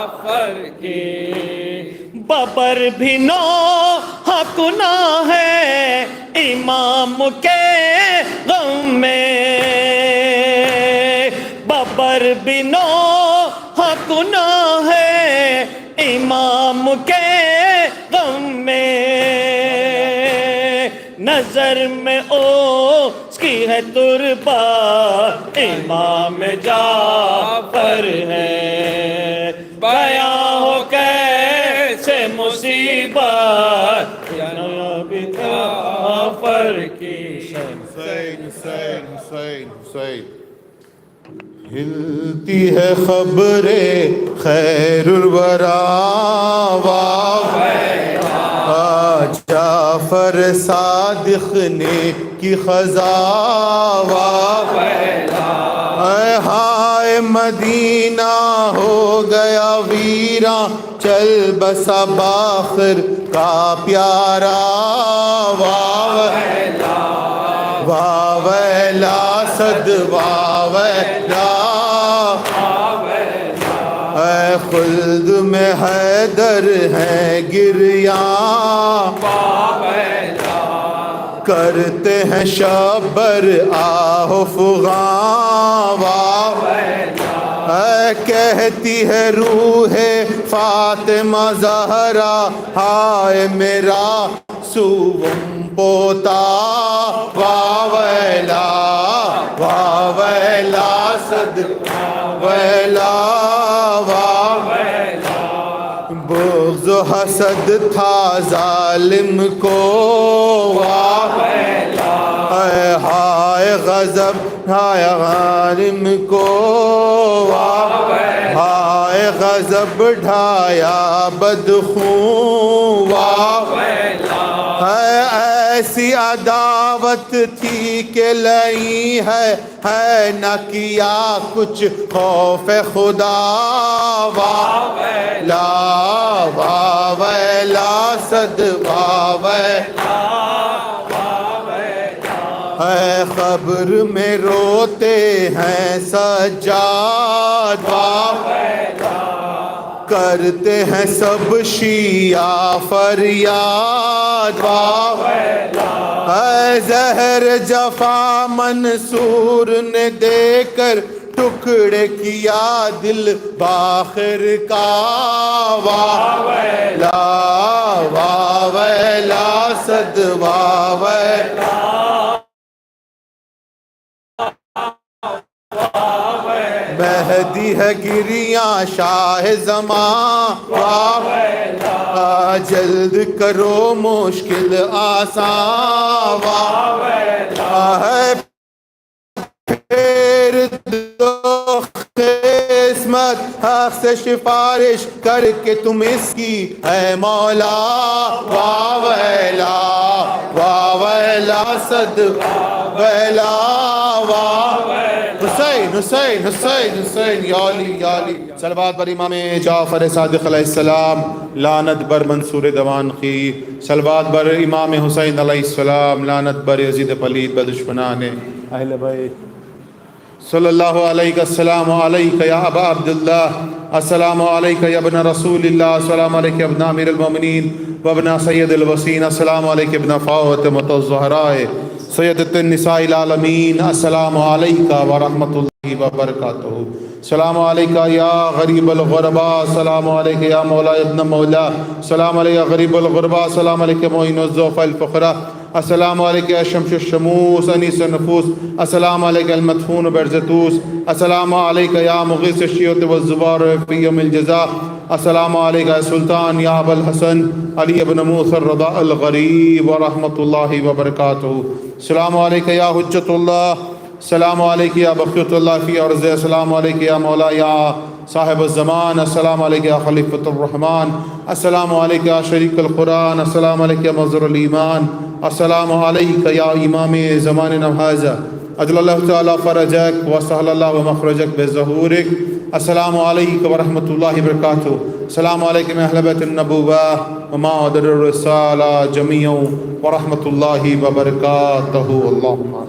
جعفر کی، ببر بھی نوحہ گناہ ہے امام کے غم میں، ببر بھی نوحہ گناہ ہے امام کے غم میں، نظر میں اس کی ہے تربہ امام جعفر ہے، بیاں ہو کیسے مصیبت نبی جعفر کی۔ حسین حسین حسین حسین، ہلتی ہے خبر خیر الورا، جعفر صادق نے کی خزاں، اے ہائے مدینہ ہو گیا ویراں، چل بسا باخر کا پیارا، واہ ویلا صد واہ ویلا، اے خلد میں حیدر ہے گریاں، کرتے ہیں شبر آہ فغاں، اے کہتی ہے روح فاطمہ زہرا، ہائے میرا سوم پوتا، واہ ویلا صد ویلا، بغض و حسد تھا ظالم کو، اے ہائے غضب ہائے غارم کو، ہائے غضب ڈھایا بدخوں، ایسی عداوت تھی کہ لئی ہے نہ کیا کچھ خوف خدا، واہ ویلا صد واہ ویلا، اے قبر میں روتے ہیں سجاد، کرتے ہیں سب شیعہ فریاد، اے زہر جفا منصور نے دے کر ٹکڑے کیا دل باخر کا، واہ ویلا صد واہ ویلا، مہدی ہے گریاں شاہ زمان، جلد کرو مشکل آسان، ہے پھر دو قسمت حق سے سفارش کر کے تم اس کی اے مولا، واہ ویلا صد ویلا، حسین حسین حسین حسین، یا علی یا علی، صلوات بر امام جعفر صادق علیہ السلام، لعنت بر منصور دوان کی، صلوات بر امام حسین علیہ السلام، لعنت بر یزید پلید بدشمنان اہل بیت، صلی اللہ علیہ السلام علیکہ یا ابا عبداللہ، السلام علیکہ یا ابن رسول اللہ، السلام علیکہ ابن امیر المومنین و ابن سید الوسین، السلام علیکہ ابن فاطمۃ الزہراء سیدۃ النساء العالمین، السلام علیکہ ورحمۃ اللہ وبرکاتہ، السلام علیکہ یا غریب الغرباء، السلام علیکہ یا مولا ابن مولا، السلام علیکہ غریب الغرباء، السلام علیکہ معین الضعفاء الفقراء، السلام علیکہ شمس الشموس انیس النفوس، السلام علیکہ المدفون برزتوس، السلام علیکہ یا مغیث الشیوط والزبار فی یوم الجزاء، السلام علیکہ سلطان یا ابا الحسن علی بن موسیٰ الرضا الغریب ورحمۃ اللہ وبرکاتہ، السلام علیکہ یا حجت اللہ، السلام علیکہ یا بقیت اللہ فی ارض، السلام علیکہ یا مولا یا صاحب الزمان، السلام علیکہ یا خلیفۃ الرحمن، السلام علیکہ یا شریک القرآن، السلام علیکہ یا مظہر الایمان، السلام علیکہ یا امام زماننا ھذا، اجل اللہ تعالی فرجک وسہل اللہ مخرجک بظہورک، السلام علیکم ورحمۃ اللہ وبرکاتہ، السلام علیکم اہل بیت النبوہ ومعدد الرسالہ جمیعا ورحمۃ اللہ وبرکاتہ، اللہم